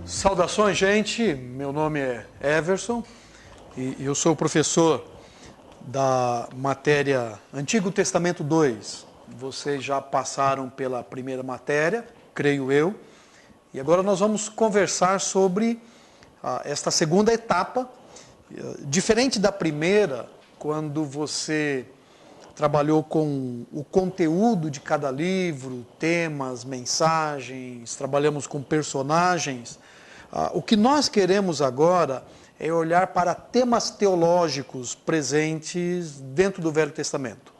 Saudações, gente. Meu nome é Everson e eu sou o professor da matéria Antigo Testamento 2. Vocês já passaram pela primeira matéria, creio eu, e agora nós vamos conversar sobre esta segunda etapa. Diferente da primeira, quando você trabalhou com o conteúdo de cada livro, temas, mensagens, trabalhamos com personagens. O que nós queremos agora é olhar para temas teológicos presentes dentro do Velho Testamento.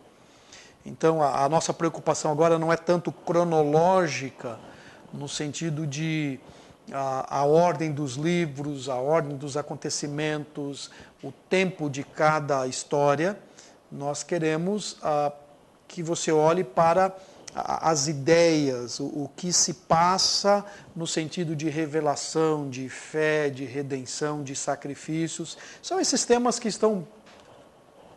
Então, a nossa preocupação agora não é tanto cronológica, no sentido de a ordem dos livros, a ordem dos acontecimentos, o tempo de cada história. Nós queremos que você olhe para as ideias, o que se passa no sentido de revelação, de fé, de redenção, de sacrifícios. São esses temas que estão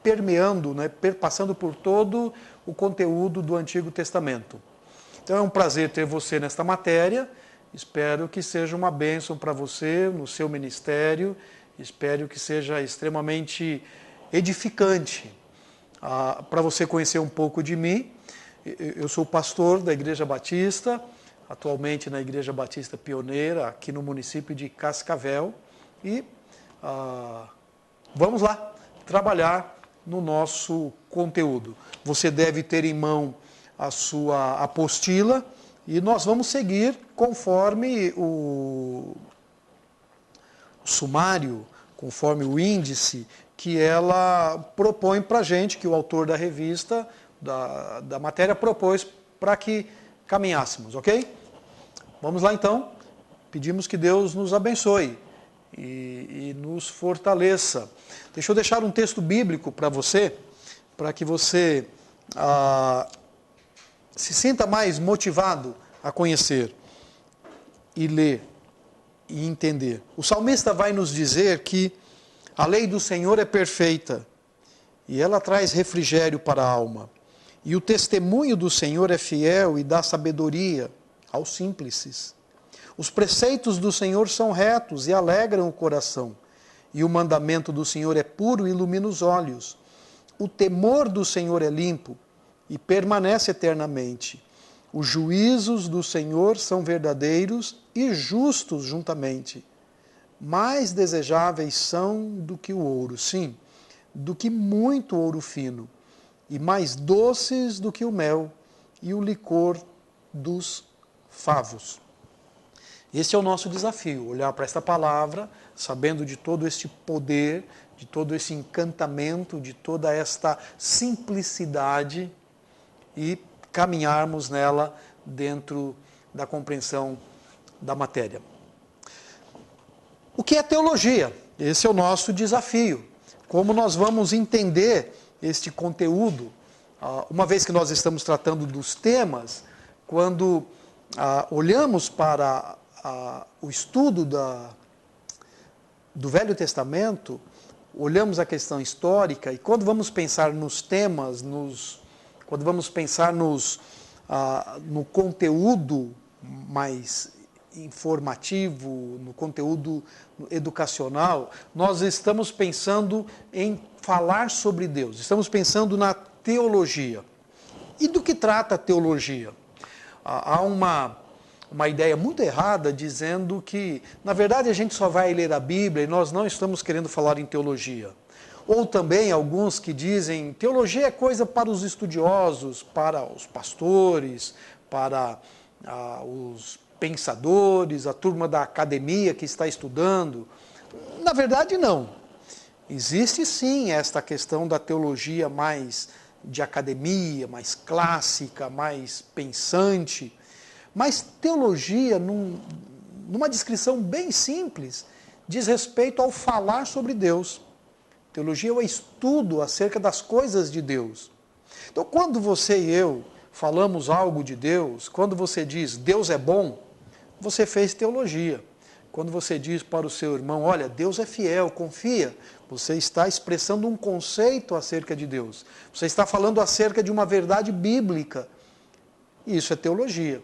permeando, perpassando por todo o conteúdo do Antigo Testamento. Então é um prazer ter você nesta matéria. Espero que seja uma bênção para você, no seu ministério. Espero que seja extremamente edificante para você conhecer um pouco de mim. Eu sou pastor da Igreja Batista, atualmente na Igreja Batista Pioneira, aqui no município de Cascavel. E vamos lá trabalhar no nosso conteúdo. Você deve ter em mão a sua apostila e nós vamos seguir conforme o sumário, conforme o índice que ela propõe para a gente, que o autor da revista, da matéria, propôs para que caminhássemos, ok? Vamos lá então, pedimos que Deus nos abençoe e nos fortaleça. Deixa eu deixar um texto bíblico para você, para que você se sinta mais motivado a conhecer e ler e entender. O salmista vai nos dizer que a lei do Senhor é perfeita e ela traz refrigério para a alma. E o testemunho do Senhor é fiel e dá sabedoria aos simples. Os preceitos do Senhor são retos e alegram o coração. E o mandamento do Senhor é puro e ilumina os olhos. O temor do Senhor é limpo e permanece eternamente. Os juízos do Senhor são verdadeiros e justos juntamente. Mais desejáveis são do que o ouro, sim, do que muito ouro fino, e mais doces do que o mel e o licor dos favos. Esse é o nosso desafio, olhar para esta palavra, sabendo de todo este poder, de todo esse encantamento, de toda esta simplicidade e caminharmos nela dentro da compreensão da matéria. O que é teologia? Esse é o nosso desafio. Como nós vamos entender este conteúdo, uma vez que nós estamos tratando dos temas, quando olhamos para o estudo do Velho Testamento, olhamos a questão histórica e quando vamos pensar nos temas, quando vamos pensar no conteúdo mais informativo, no conteúdo educacional, nós estamos pensando em falar sobre Deus, estamos pensando na teologia. E do que trata a teologia? Há uma ideia muito errada dizendo que, na verdade, a gente só vai ler a Bíblia e nós não estamos querendo falar em teologia. Ou também alguns que dizem que teologia é coisa para os estudiosos, para os pastores, para os pensadores, a turma da academia que está estudando. Na verdade, não. Existe sim esta questão da teologia mais de academia, mais clássica, mais pensante. Mas teologia, numa descrição bem simples, diz respeito ao falar sobre Deus. Teologia é o estudo acerca das coisas de Deus. Então, quando você e eu falamos algo de Deus, quando você diz Deus é bom, você fez teologia. Quando você diz para o seu irmão, olha, Deus é fiel, confia, você está expressando um conceito acerca de Deus. Você está falando acerca de uma verdade bíblica. E isso é teologia.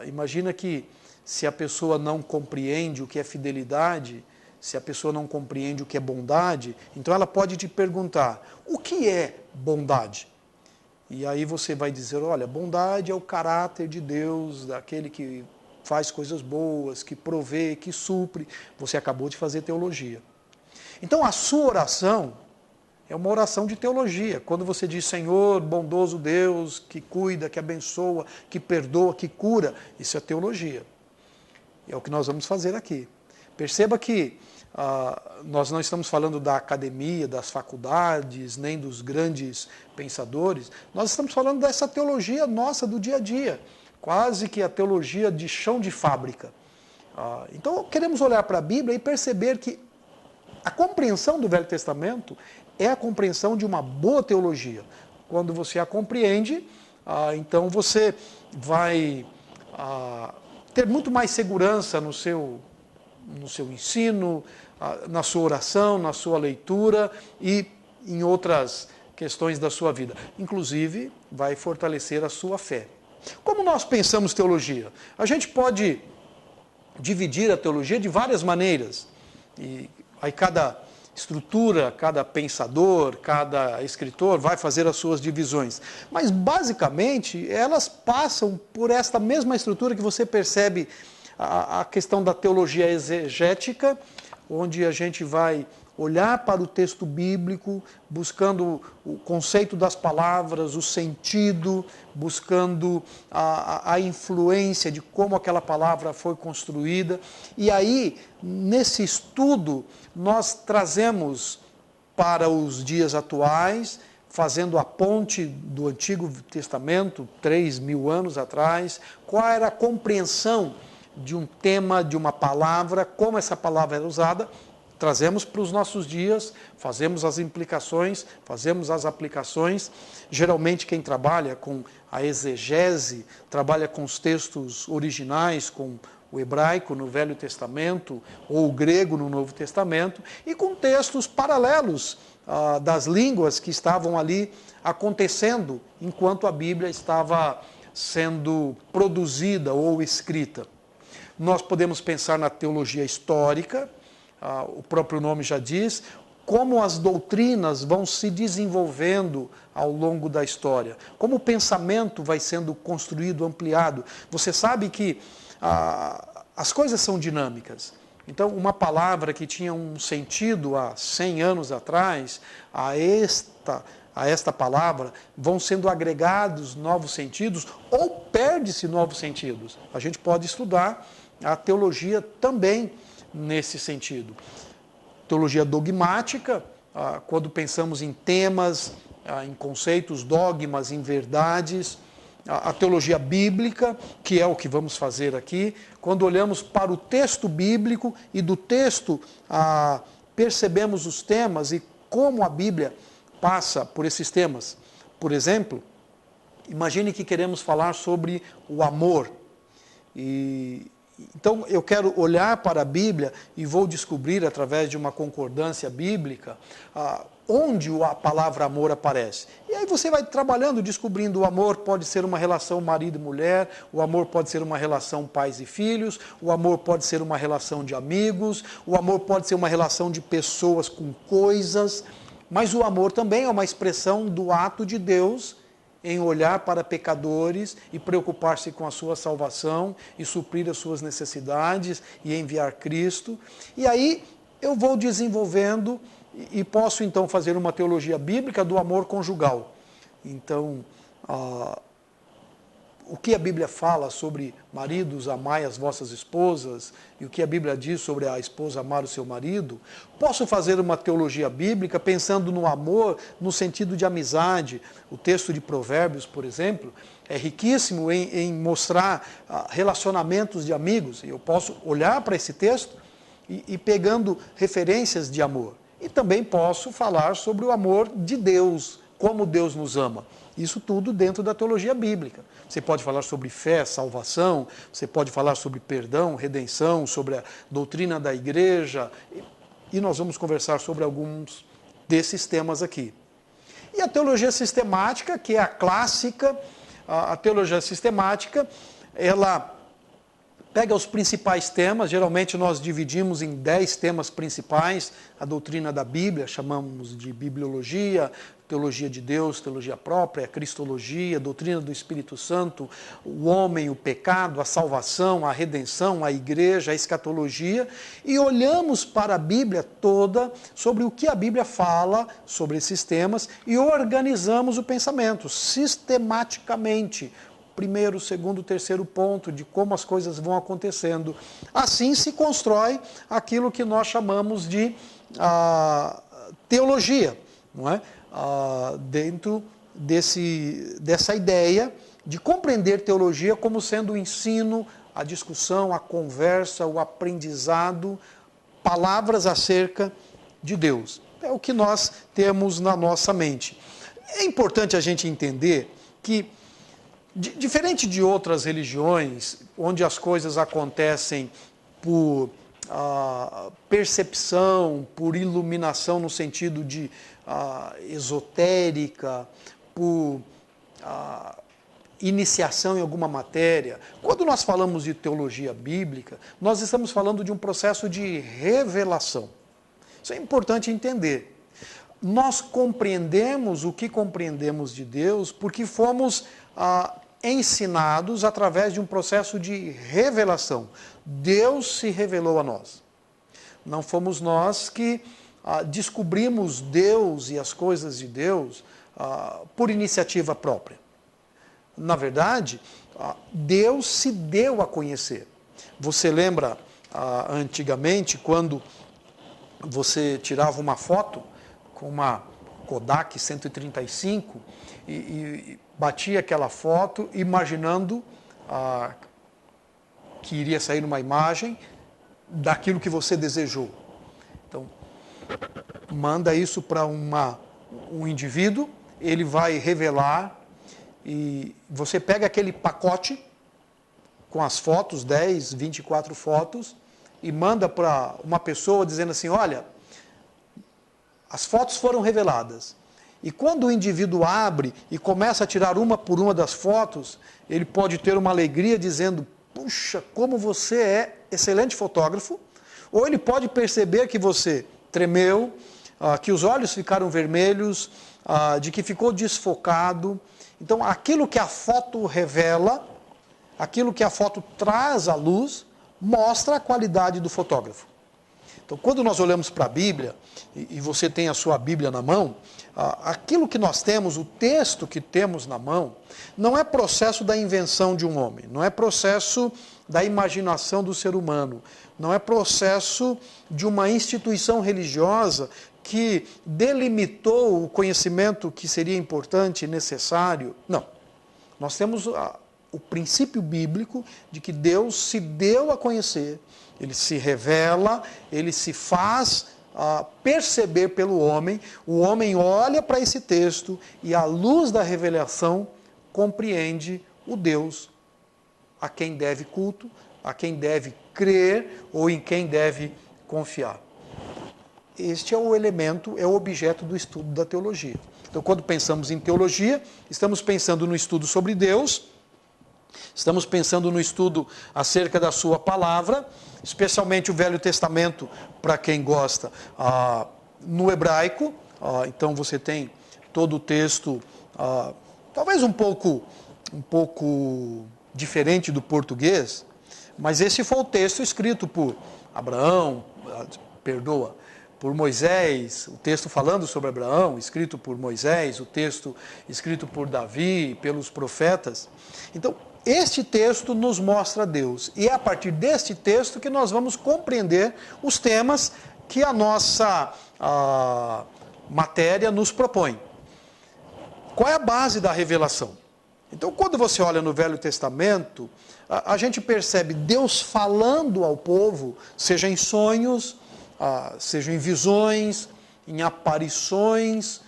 Imagina que se a pessoa não compreende o que é fidelidade, se a pessoa não compreende o que é bondade, então ela pode te perguntar, o que é bondade? E aí você vai dizer, olha, bondade é o caráter de Deus, daquele que faz coisas boas, que provê, que supre. Você acabou de fazer teologia. Então a sua oração é uma oração de teologia. Quando você diz, Senhor, bondoso Deus, que cuida, que abençoa, que perdoa, que cura, isso é teologia. É o que nós vamos fazer aqui. Perceba que nós não estamos falando da academia, das faculdades, nem dos grandes pensadores. Nós estamos falando dessa teologia nossa do dia a dia. Quase que a teologia de chão de fábrica. Então, queremos olhar para a Bíblia e perceber que a compreensão do Velho Testamento é a compreensão de uma boa teologia. Quando você a compreende, então você vai ter muito mais segurança no seu ensino, na sua oração, na sua leitura e em outras questões da sua vida. Inclusive, vai fortalecer a sua fé. Como nós pensamos teologia? A gente pode dividir a teologia de várias maneiras. E aí cada estrutura, cada pensador, cada escritor vai fazer as suas divisões. Mas, basicamente, elas passam por esta mesma estrutura que você percebe a questão da teologia exegética, onde a gente vai olhar para o texto bíblico, buscando o conceito das palavras, o sentido, buscando a influência de como aquela palavra foi construída. E aí, nesse estudo, nós trazemos para os dias atuais, fazendo a ponte do Antigo Testamento, 3.000 anos atrás, qual era a compreensão de um tema, de uma palavra, como essa palavra era usada, trazemos para os nossos dias, fazemos as implicações, fazemos as aplicações. Geralmente quem trabalha com a exegese, trabalha com os textos originais, com o hebraico no Velho Testamento, ou o grego no Novo Testamento, e com textos paralelos das línguas que estavam ali acontecendo enquanto a Bíblia estava sendo produzida ou escrita. Nós podemos pensar na teologia histórica, o próprio nome já diz, como as doutrinas vão se desenvolvendo ao longo da história, como o pensamento vai sendo construído, ampliado. Você sabe que as coisas são dinâmicas. Então, uma palavra que tinha um sentido há 100 anos atrás, a esta palavra vão sendo agregados novos sentidos ou perde-se novos sentidos. A gente pode estudar a teologia também nesse sentido. Teologia dogmática, quando pensamos em temas, em conceitos, dogmas, em verdades. A teologia bíblica, que é o que vamos fazer aqui, quando olhamos para o texto bíblico e do texto percebemos os temas e como a Bíblia passa por esses temas. Por exemplo, imagine que queremos falar sobre o amor. Então, eu quero olhar para a Bíblia e vou descobrir, através de uma concordância bíblica, onde a palavra amor aparece. E aí você vai trabalhando, descobrindo o amor pode ser uma relação marido e mulher, o amor pode ser uma relação pais e filhos, o amor pode ser uma relação de amigos, o amor pode ser uma relação de pessoas com coisas, mas o amor também é uma expressão do ato de Deus em olhar para pecadores e preocupar-se com a sua salvação e suprir as suas necessidades e enviar Cristo. E aí eu vou desenvolvendo e posso então fazer uma teologia bíblica do amor conjugal. Então, o que a Bíblia fala sobre maridos, amai as vossas esposas, e o que a Bíblia diz sobre a esposa amar o seu marido, posso fazer uma teologia bíblica pensando no amor no sentido de amizade. O texto de Provérbios, por exemplo, é riquíssimo em mostrar relacionamentos de amigos. Eu posso olhar para esse texto e pegando referências de amor. E também posso falar sobre o amor de Deus, como Deus nos ama. Isso tudo dentro da teologia bíblica. Você pode falar sobre fé, salvação, você pode falar sobre perdão, redenção, sobre a doutrina da igreja, e nós vamos conversar sobre alguns desses temas aqui. E a teologia sistemática, que é a clássica, a teologia sistemática, ela pega os principais temas, geralmente nós dividimos em 10 temas principais, a doutrina da Bíblia, chamamos de bibliologia, teologia de Deus, teologia própria, cristologia, doutrina do Espírito Santo, o homem, o pecado, a salvação, a redenção, a igreja, a escatologia, e olhamos para a Bíblia toda sobre o que a Bíblia fala sobre esses temas e organizamos o pensamento sistematicamente. Primeiro, segundo, terceiro ponto de como as coisas vão acontecendo. Assim se constrói aquilo que nós chamamos de teologia, não é? Dentro dessa ideia de compreender teologia como sendo o ensino, a discussão, a conversa, o aprendizado, palavras acerca de Deus. É o que nós temos na nossa mente. É importante a gente entender que, diferente de outras religiões, onde as coisas acontecem por percepção, por iluminação no sentido de esotérica, por iniciação em alguma matéria, quando nós falamos de teologia bíblica, nós estamos falando de um processo de revelação. Isso é importante entender. Nós compreendemos o que compreendemos de Deus porque fomos ensinados através de um processo de revelação. Deus se revelou a nós. Não fomos nós que descobrimos Deus e as coisas de Deus por iniciativa própria. Na verdade, Deus se deu a conhecer. Você lembra antigamente quando você tirava uma foto com uma Kodak 135 e batia aquela foto imaginando que iria sair uma imagem daquilo que você desejou. Então, manda isso para um indivíduo, ele vai revelar e você pega aquele pacote com as fotos, 10, 24 fotos, e manda para uma pessoa dizendo assim, olha, as fotos foram reveladas. E quando o indivíduo abre e começa a tirar uma por uma das fotos, ele pode ter uma alegria dizendo, puxa, como você é excelente fotógrafo, ou ele pode perceber que você tremeu, que os olhos ficaram vermelhos, de que ficou desfocado. Então, aquilo que a foto revela, aquilo que a foto traz à luz, mostra a qualidade do fotógrafo. Então, quando nós olhamos para a Bíblia, e você tem a sua Bíblia na mão, aquilo que nós temos, o texto que temos na mão, não é processo da invenção de um homem, não é processo da imaginação do ser humano, não é processo de uma instituição religiosa que delimitou o conhecimento que seria importante e necessário. Não. Nós temos o princípio bíblico de que Deus se deu a conhecer, ele se revela, ele se faz perceber pelo homem, o homem olha para esse texto e, à luz da revelação, compreende o Deus a quem deve culto, a quem deve crer ou em quem deve confiar. Este é o elemento, é o objeto do estudo da teologia. Então, quando pensamos em teologia, estamos pensando no estudo sobre Deus, estamos pensando no estudo acerca da sua palavra, especialmente o Velho Testamento, para quem gosta, no hebraico. Então você tem todo o texto, talvez um pouco diferente do português, mas esse foi o texto escrito por Abraão, por Moisés, o texto falando sobre Abraão, escrito por Moisés, o texto escrito por Davi, pelos profetas. Então, este texto nos mostra Deus, e é a partir deste texto que nós vamos compreender os temas que a nossa matéria nos propõe. Qual é a base da revelação? Então, quando você olha no Velho Testamento, a gente percebe Deus falando ao povo, seja em sonhos, seja em visões, em aparições,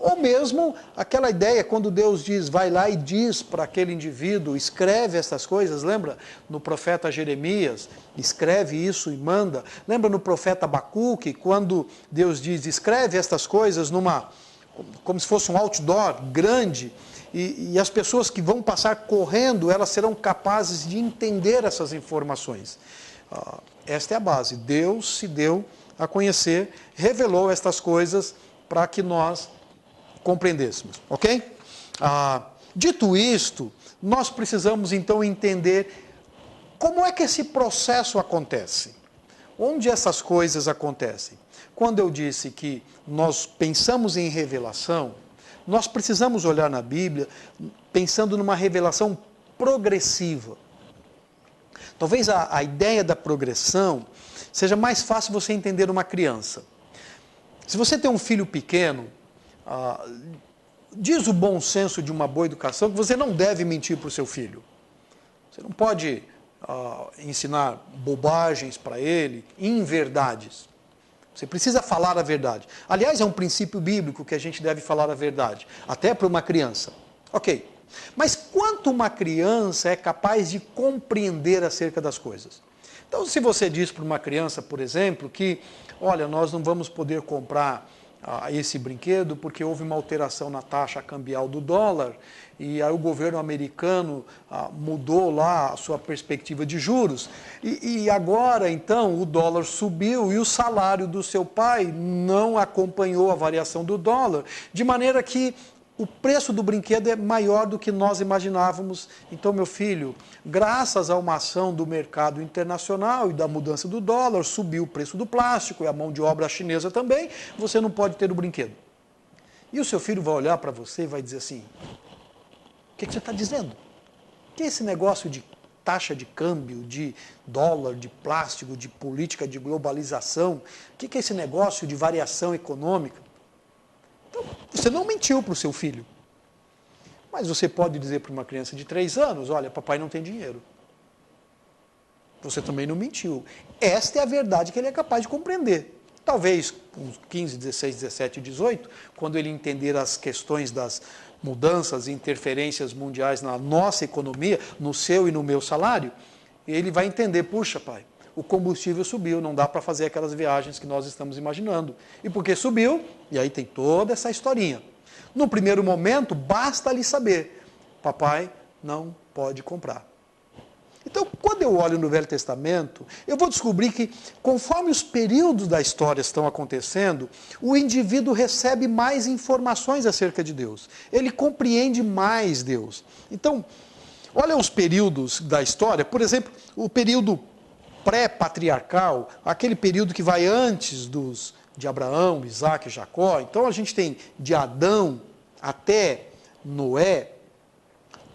ou mesmo aquela ideia, quando Deus diz, vai lá e diz para aquele indivíduo, escreve essas coisas, lembra no profeta Jeremias, escreve isso e manda, lembra no profeta Abacuque, quando Deus diz, escreve estas coisas como se fosse um outdoor grande, e as pessoas que vão passar correndo, elas serão capazes de entender essas informações. Esta é a base. Deus se deu a conhecer, revelou estas coisas para que nós compreendêssemos, ok? Dito isto, nós precisamos então entender como é que esse processo acontece. Onde essas coisas acontecem? Quando eu disse que nós pensamos em revelação, nós precisamos olhar na Bíblia pensando numa revelação progressiva. Talvez a ideia da progressão seja mais fácil você entender uma criança. Se você tem um filho pequeno, diz o bom senso de uma boa educação que você não deve mentir para o seu filho. Você não pode ensinar bobagens para ele, inverdades. Você precisa falar a verdade. Aliás, é um princípio bíblico que a gente deve falar a verdade, até para uma criança. Ok. Mas quanto uma criança é capaz de compreender acerca das coisas? Então, se você diz para uma criança, por exemplo, que, olha, nós não vamos poder comprar esse brinquedo porque houve uma alteração na taxa cambial do dólar e aí o governo americano mudou lá a sua perspectiva de juros e agora então o dólar subiu e o salário do seu pai não acompanhou a variação do dólar, de maneira que o preço do brinquedo é maior do que nós imaginávamos. Então, meu filho, graças a uma ação do mercado internacional e da mudança do dólar, subiu o preço do plástico e a mão de obra chinesa também, você não pode ter o brinquedo. E o seu filho vai olhar para você e vai dizer assim, o que você está dizendo? O que é esse negócio de taxa de câmbio, de dólar, de plástico, de política de globalização? O que é esse negócio de variação econômica? Então, você não mentiu para o seu filho. Mas você pode dizer para uma criança de 3 anos, olha, papai não tem dinheiro. Você também não mentiu. Esta é a verdade que ele é capaz de compreender. Talvez com 15, 16, 17, 18, quando ele entender as questões das mudanças e interferências mundiais na nossa economia, no seu e no meu salário, ele vai entender, puxa, pai, o combustível subiu, não dá para fazer aquelas viagens que nós estamos imaginando. E porque subiu, e aí tem toda essa historinha. No primeiro momento, basta lhe saber, papai não pode comprar. Então, quando eu olho no Velho Testamento, eu vou descobrir que, conforme os períodos da história estão acontecendo, o indivíduo recebe mais informações acerca de Deus. Ele compreende mais Deus. Então, olha os períodos da história, por exemplo, o período pré-patriarcal, aquele período que vai antes de Abraão, Isaac e Jacó. Então a gente tem de Adão até Noé.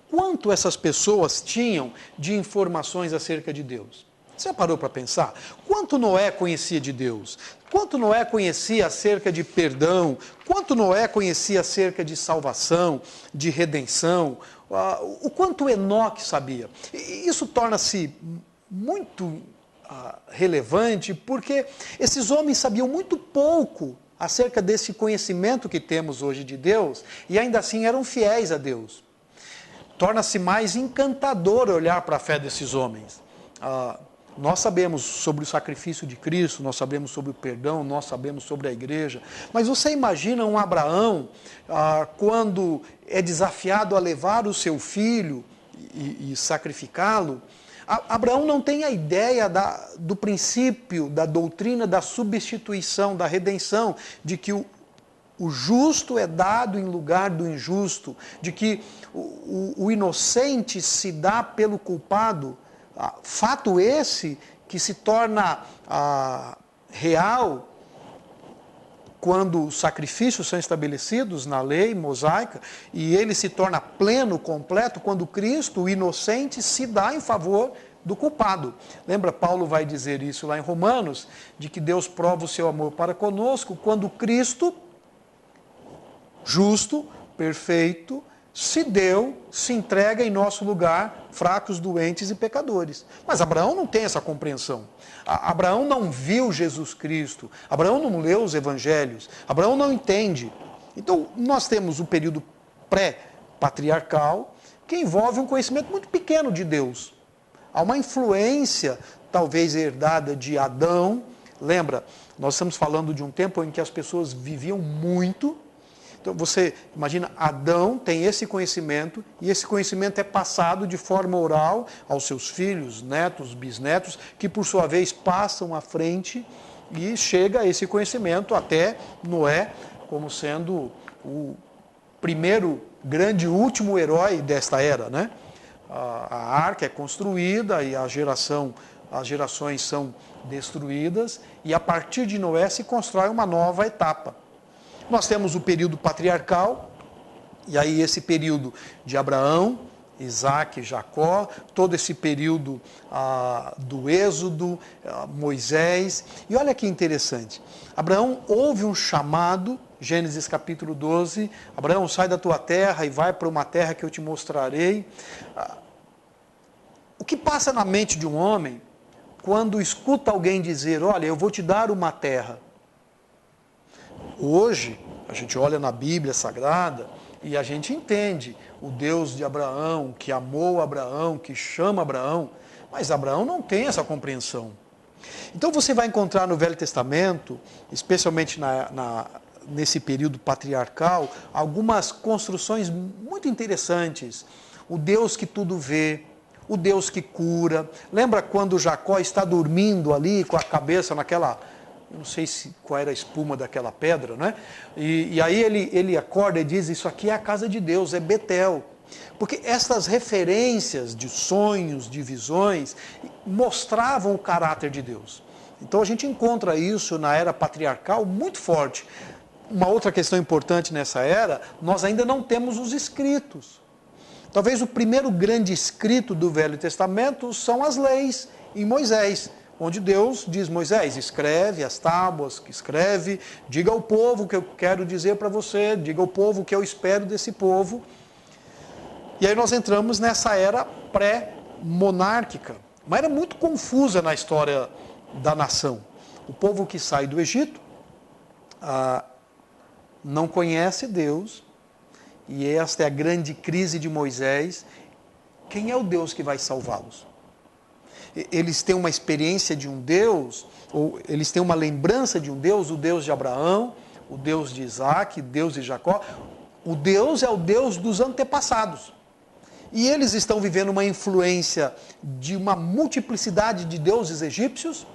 Quanto essas pessoas tinham de informações acerca de Deus? Você já parou para pensar? Quanto Noé conhecia de Deus? Quanto Noé conhecia acerca de perdão? Quanto Noé conhecia acerca de salvação, de redenção? O quanto Enoque sabia? E isso torna-se muito relevante, porque esses homens sabiam muito pouco acerca desse conhecimento que temos hoje de Deus, e ainda assim eram fiéis a Deus. Torna-se mais encantador olhar para a fé desses homens. Nós sabemos sobre o sacrifício de Cristo, nós sabemos sobre o perdão, nós sabemos sobre a igreja, mas você imagina um Abraão, quando é desafiado a levar o seu filho e sacrificá-lo. Abraão não tem a ideia do princípio, da doutrina da substituição, da redenção, de que o justo é dado em lugar do injusto, de que o inocente se dá pelo culpado. Fato esse que se torna real quando os sacrifícios são estabelecidos na lei mosaica, e ele se torna pleno, completo, quando Cristo, o inocente, se dá em favor do culpado. Lembra, Paulo vai dizer isso lá em Romanos, de que Deus prova o seu amor para conosco, quando Cristo, justo, perfeito, se deu, se entrega em nosso lugar, fracos, doentes e pecadores. Mas Abraão não tem essa compreensão. Abraão não viu Jesus Cristo. Abraão não leu os evangelhos. Abraão não entende. Então, nós temos um período pré-patriarcal que envolve um conhecimento muito pequeno de Deus. Há uma influência, talvez herdada de Adão. Lembra, nós estamos falando de um tempo em que as pessoas viviam muito, Então você imagina, Adão tem esse conhecimento e esse conhecimento é passado de forma oral aos seus filhos, netos, bisnetos, que por sua vez passam à frente e chega esse conhecimento até Noé como sendo o primeiro grande e último herói desta era, né? A arca é construída e as gerações são destruídas e a partir de Noé se constrói uma nova etapa. Nós temos o período patriarcal, e aí esse período de Abraão, Isaac, Jacó, todo esse período do Êxodo, Moisés. E olha que interessante, Abraão ouve um chamado, Gênesis capítulo 12, Abraão, sai da tua terra e vai para uma terra que eu te mostrarei. O que passa na mente de um homem quando escuta alguém dizer, olha, eu vou te dar uma terra? Hoje, a gente olha na Bíblia Sagrada e a gente entende o Deus de Abraão, que amou Abraão, que chama Abraão, mas Abraão não tem essa compreensão. Então você vai encontrar no Velho Testamento, especialmente nesse período patriarcal, algumas construções muito interessantes. O Deus que tudo vê, o Deus que cura. Lembra quando Jacó está dormindo ali com a cabeça naquela... Eu não sei qual era a espuma daquela pedra, né? E aí ele acorda e diz, isso aqui é a casa de Deus, é Betel. Porque essas referências de sonhos, de visões, mostravam o caráter de Deus. Então a gente encontra isso na era patriarcal muito forte. Uma outra questão importante nessa era, nós ainda não temos os escritos. Talvez o primeiro grande escrito do Velho Testamento são as leis em Moisés, onde Deus diz, Moisés, escreve as tábuas, escreve, diga ao povo o que eu quero dizer para você, diga ao povo o que eu espero desse povo. E aí nós entramos nessa era pré-monárquica, uma era muito confusa na história da nação. O povo que sai do Egito não conhece Deus, e esta é a grande crise de Moisés. Quem é o Deus que vai salvá-los? Eles têm uma experiência de um Deus, ou eles têm uma lembrança de um Deus, o Deus de Abraão, o Deus de Isaac, o Deus de Jacó. O Deus é o Deus dos antepassados. E eles estão vivendo uma influência de uma multiplicidade de deuses egípcios,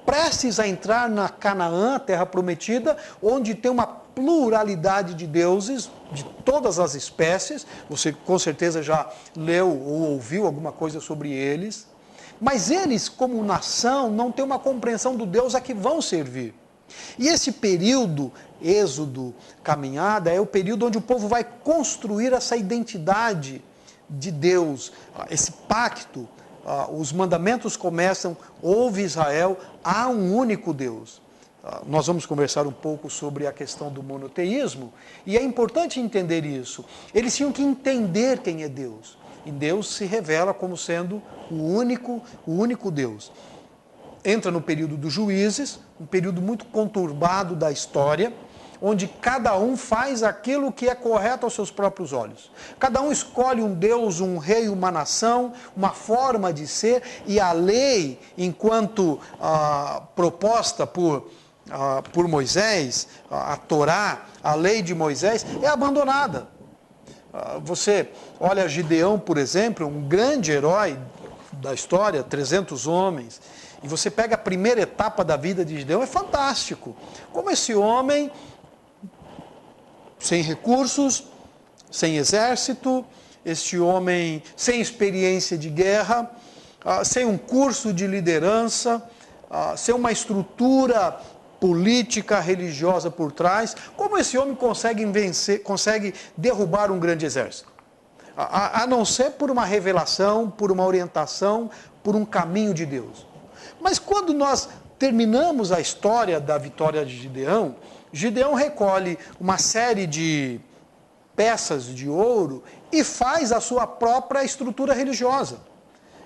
prestes a entrar na Canaã, terra prometida, onde tem uma pluralidade de deuses, de todas as espécies. Você com certeza já leu ou ouviu alguma coisa sobre eles. Mas eles, como nação, não têm uma compreensão do Deus a que vão servir. E esse período, Êxodo, caminhada, é o período onde o povo vai construir essa identidade de Deus, esse pacto. Os mandamentos começam, ouve Israel, há um único Deus. Nós vamos conversar um pouco sobre a questão do monoteísmo, e é importante entender isso. Eles tinham que entender quem é Deus. E Deus se revela como sendo o único Deus. Entra no período dos juízes, um período muito conturbado da história, onde cada um faz aquilo que é correto aos seus próprios olhos. Cada um escolhe um Deus, um rei, uma nação, uma forma de ser, e a lei, enquanto proposta por Moisés, a Torá, a lei de Moisés, é abandonada. Você olha Gideão, por exemplo, um grande herói da história, 300 homens, e você pega a primeira etapa da vida de Gideão, é fantástico. Como esse homem, sem recursos, sem exército, este homem sem experiência de guerra, sem um curso de liderança, sem uma estrutura política, religiosa por trás, como esse homem consegue derrubar um grande exército? A não ser por uma revelação, por uma orientação, por um caminho de Deus. Mas quando nós terminamos a história da vitória de Gideão, Gideão recolhe uma série de peças de ouro e faz a sua própria estrutura religiosa.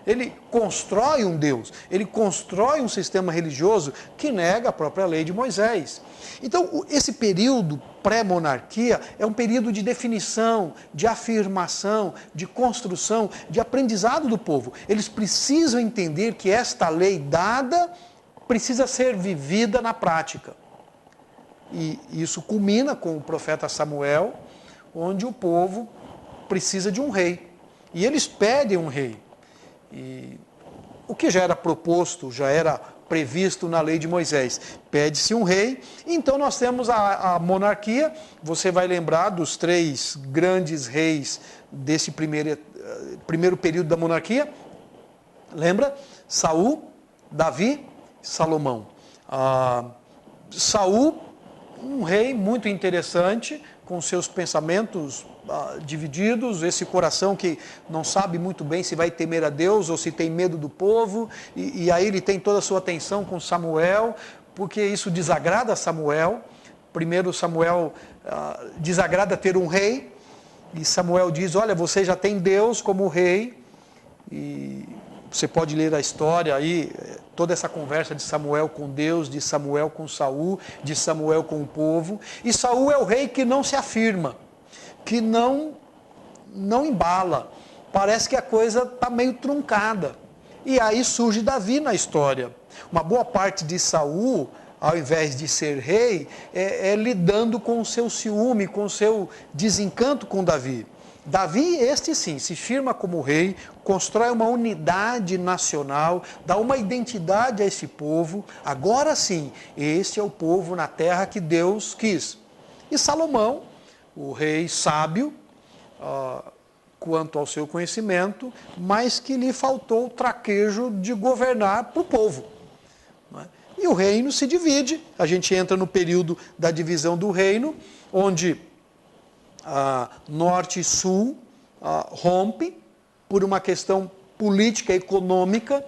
Ele constrói um Deus, ele constrói um sistema religioso que nega a própria lei de Moisés. Então, esse período pré-monarquia é um período de definição, de afirmação, de construção, de aprendizado do povo. Eles precisam entender que esta lei dada precisa ser vivida na prática. E isso culmina com o profeta Samuel, onde o povo precisa de um rei. E eles pedem um rei. E o que já era proposto, já era previsto na lei de Moisés. Pede-se um rei, então nós temos a monarquia. Você vai lembrar dos 3 grandes reis desse primeiro período da monarquia. Lembra? Saul, Davi, Salomão. Saul, um rei muito interessante, com seus pensamentos divididos, esse coração que não sabe muito bem se vai temer a Deus ou se tem medo do povo, e aí ele tem toda a sua atenção com Samuel, porque isso desagrada a Samuel. Primeiro Samuel desagrada ter um rei, e Samuel diz, olha, você já tem Deus como rei, e você pode ler a história aí, toda essa conversa de Samuel com Deus, de Samuel com Saul, de Samuel com o povo, e Saul é o rei que não se afirma, que não embala, parece que a coisa está meio truncada. E aí surge Davi na história. Uma boa parte de Saul, ao invés de ser rei, é lidando com o seu ciúme, com o seu desencanto com Davi. Davi, este sim, se firma como rei, constrói uma unidade nacional, dá uma identidade a esse povo. Agora sim, este é o povo na terra que Deus quis. E Salomão, o rei sábio, quanto ao seu conhecimento, mas que lhe faltou o traquejo de governar para o povo. E o reino se divide, a gente entra no período da divisão do reino, onde norte e sul rompe por uma questão política e econômica,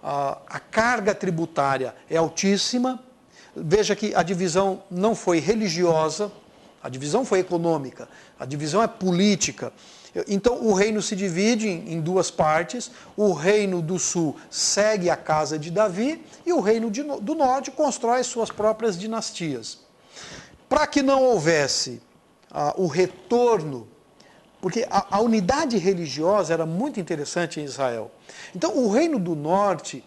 a carga tributária é altíssima. Veja que a divisão não foi religiosa, a divisão foi econômica, a divisão é política. Então o reino se divide em 2 partes, o reino do sul segue a casa de Davi e o reino do norte constrói suas próprias dinastias. Para que não houvesse o retorno, porque a unidade religiosa era muito interessante em Israel. Então o reino do norte,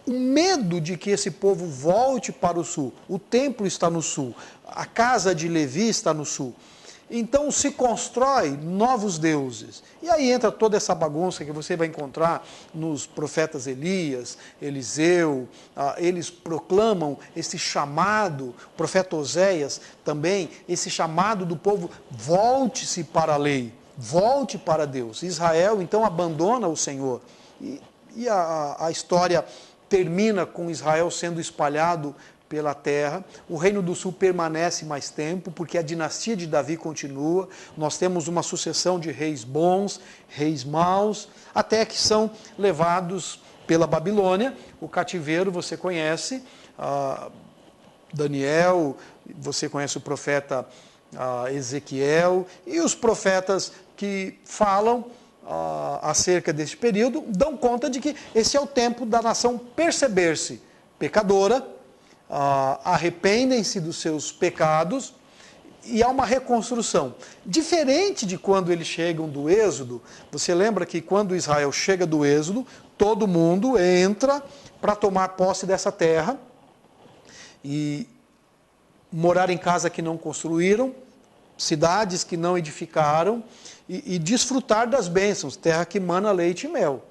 o medo de que esse povo volte para o sul, o templo está no sul, a casa de Levi está no sul, então se constrói novos deuses. E aí entra toda essa bagunça que você vai encontrar nos profetas Elias, Eliseu, eles proclamam esse chamado, o profeta Oséias também, esse chamado do povo, volte-se para a lei, volte para Deus. Israel então abandona o Senhor. E a história termina com Israel sendo espalhado pela terra. O reino do sul permanece mais tempo, porque a dinastia de Davi continua. Nós temos uma sucessão de reis bons, reis maus, até que são levados pela Babilônia. O cativeiro você conhece, Daniel, você conhece o profeta Ezequiel, e os profetas que falam acerca deste período, dão conta de que esse é o tempo da nação perceber-se pecadora, arrependem-se dos seus pecados e há uma reconstrução. Diferente de quando eles chegam do Êxodo, você lembra que quando Israel chega do Êxodo, todo mundo entra para tomar posse dessa terra e morar em casa que não construíram, cidades que não edificaram, e desfrutar das bênçãos, terra que mana leite e mel.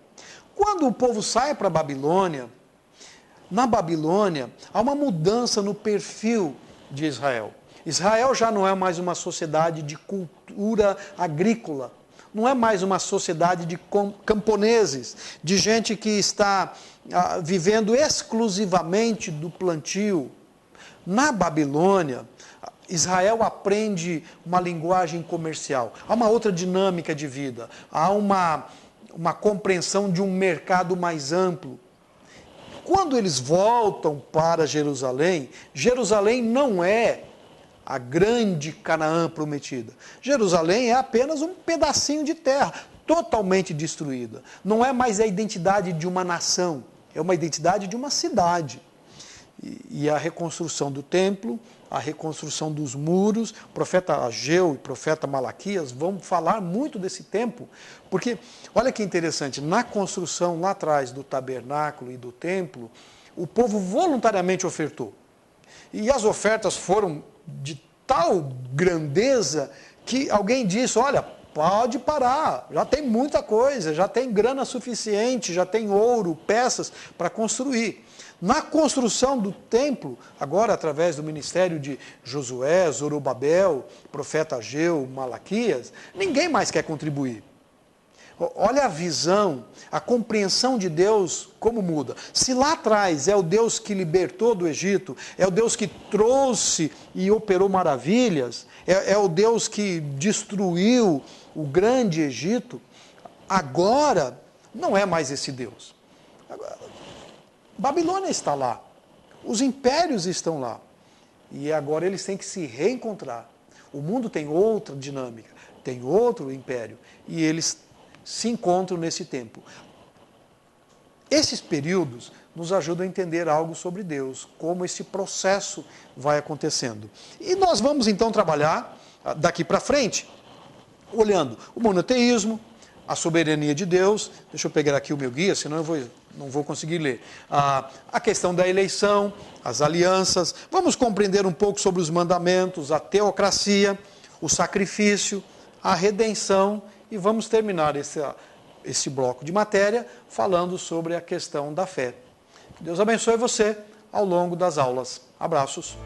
Quando o povo sai para a Babilônia, na Babilônia há uma mudança no perfil de Israel. Israel já não é mais uma sociedade de cultura agrícola, não é mais uma sociedade de camponeses, de gente que está vivendo exclusivamente do plantio. Na Babilônia, Israel aprende uma linguagem comercial, há uma outra dinâmica de vida, há uma compreensão de um mercado mais amplo. Quando eles voltam para Jerusalém, Jerusalém não é a grande Canaã prometida. Jerusalém é apenas um pedacinho de terra, totalmente destruída. Não é mais a identidade de uma nação, é uma identidade de uma cidade. E a reconstrução do templo, a reconstrução dos muros, o profeta Ageu e o profeta Malaquias vão falar muito desse tempo, porque, olha que interessante, na construção lá atrás do tabernáculo e do templo, o povo voluntariamente ofertou. E as ofertas foram de tal grandeza que alguém disse, olha, pode parar, já tem muita coisa, já tem grana suficiente, já tem ouro, peças para construir. Na construção do templo, agora através do ministério de Josué, Zorobabel, profeta Ageu, Malaquias, ninguém mais quer contribuir. Olha a visão, a compreensão de Deus como muda. Se lá atrás é o Deus que libertou do Egito, é o Deus que trouxe e operou maravilhas, é o Deus que destruiu o grande Egito, agora não é mais esse Deus. Agora, Babilônia está lá, os impérios estão lá, e agora eles têm que se reencontrar. O mundo tem outra dinâmica, tem outro império, e eles se encontram nesse tempo. Esses períodos nos ajudam a entender algo sobre Deus, como esse processo vai acontecendo. E nós vamos então trabalhar daqui para frente, olhando o monoteísmo, a soberania de Deus. Deixa eu pegar aqui o meu guia, senão eu não vou conseguir ler. A questão da eleição, as alianças. Vamos compreender um pouco sobre os mandamentos, a teocracia, o sacrifício, a redenção. E vamos terminar esse bloco de matéria falando sobre a questão da fé. Que Deus abençoe você ao longo das aulas. Abraços.